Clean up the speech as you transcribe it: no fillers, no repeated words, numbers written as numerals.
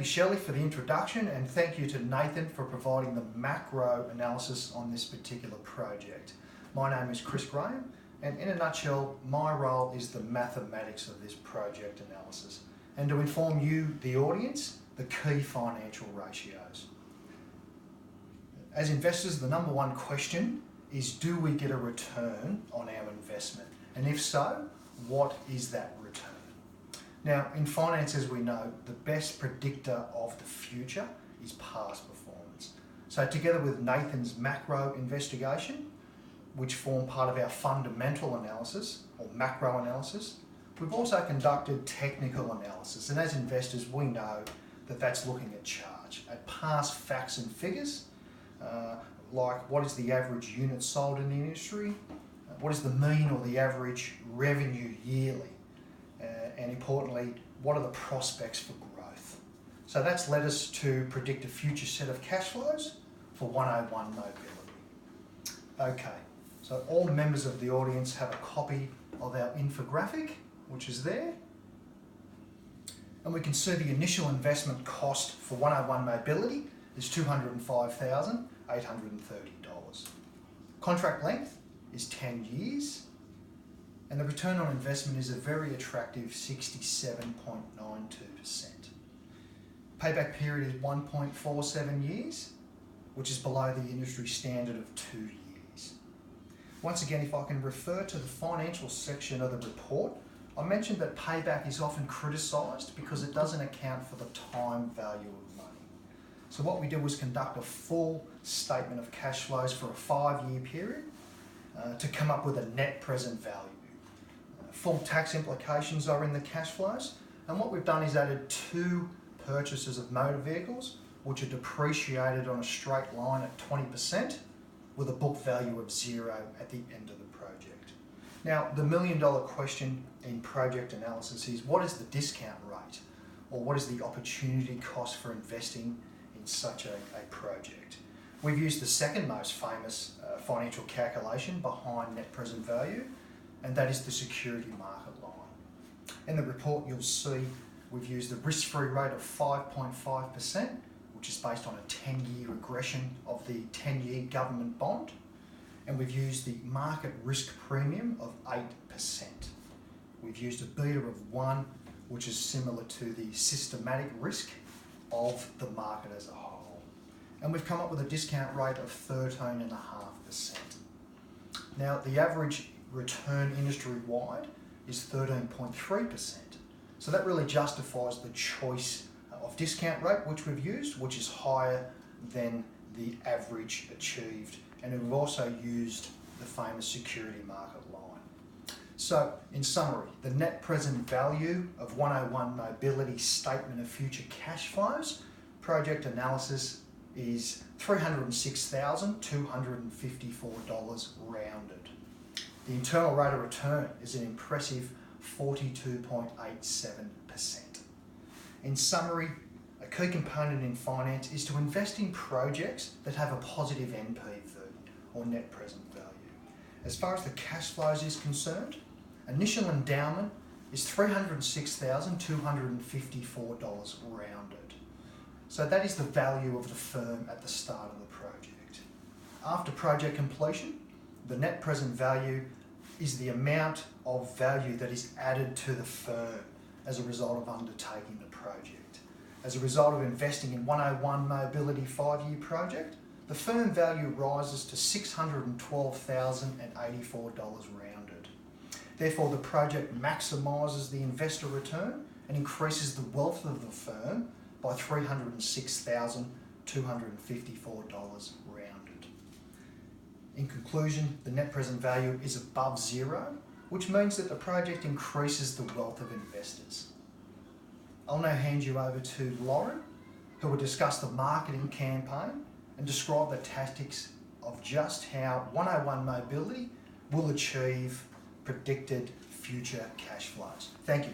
you, Shelley, for the introduction, and thank you to Nathan for providing the macro analysis on this particular project. My name is Chris Graham, and in a nutshell, my role is the mathematics of this project analysis, and to inform you, the audience, the key financial ratios. As investors, the number one question is, do we get a return on our investment? And if so, what is that return? Now, in finance, as we know, the best predictor of the future is past performance. So together with Nathan's macro investigation, which form part of our fundamental analysis or macro analysis, we've also conducted technical analysis. And as investors, we know that that's looking at charts, at past facts and figures, like what is the average unit sold in the industry, what is the mean or the average revenue yearly, and importantly, what are the prospects for growth? So that's led us to predict a future set of cash flows for 101 Mobility. Okay, so all members of the audience have a copy of our infographic, which is there. And we can see the initial investment cost for 101 Mobility is $205,830. Contract length is 10 years. And the return on investment is a very attractive 67.92%. Payback period is 1.47 years, which is below the industry standard of 2 years. Once again, if I can refer to the financial section of the report, I mentioned that payback is often criticised because it doesn't account for the time value of money. So what we did was conduct a full statement of cash flows for a 5-year period to come up with a net present value. Full tax implications are in the cash flows, and what we've done is added 2 purchases of motor vehicles which are depreciated on a straight line at 20% with a book value of 0 at the end of the project. Now, the $1 million question in project analysis is, what is the discount rate, or what is the opportunity cost for investing in such a project? We've used the second most famous financial calculation behind net present value, and that is the security market line. In the report, you'll see we've used the risk-free rate of 5.5%, which is based on a 10-year regression of the 10-year government bond, and we've used the market risk premium of 8%. We've used a beta of 1, which is similar to the systematic risk of the market as a whole. And we've come up with a discount rate of 13.5%. Now, the average return industry-wide is 13.3%. So that really justifies the choice of discount rate which we've used, which is higher than the average achieved. And we've also used the famous security market line. So, in summary, the net present value of 101 Mobility statement of future cash flows project analysis is $306,254 rounded. The internal rate of return is an impressive 42.87%. In summary, a key component in finance is to invest in projects that have a positive NPV, or net present value. As far as the cash flows is concerned, initial endowment is $306,254 rounded. So that is the value of the firm at the start of the project. After project completion, the net present value is the amount of value that is added to the firm as a result of undertaking the project. As a result of investing in 101 Mobility 5-year project, the firm value rises to $612,084 rounded. Therefore, the project maximises the investor return and increases the wealth of the firm by $306,254 rounded. In conclusion, the net present value is above 0, which means that the project increases the wealth of investors. I'll now hand you over to Lauren, who will discuss the marketing campaign and describe the tactics of just how 101 Mobility will achieve predicted future cash flows. Thank you.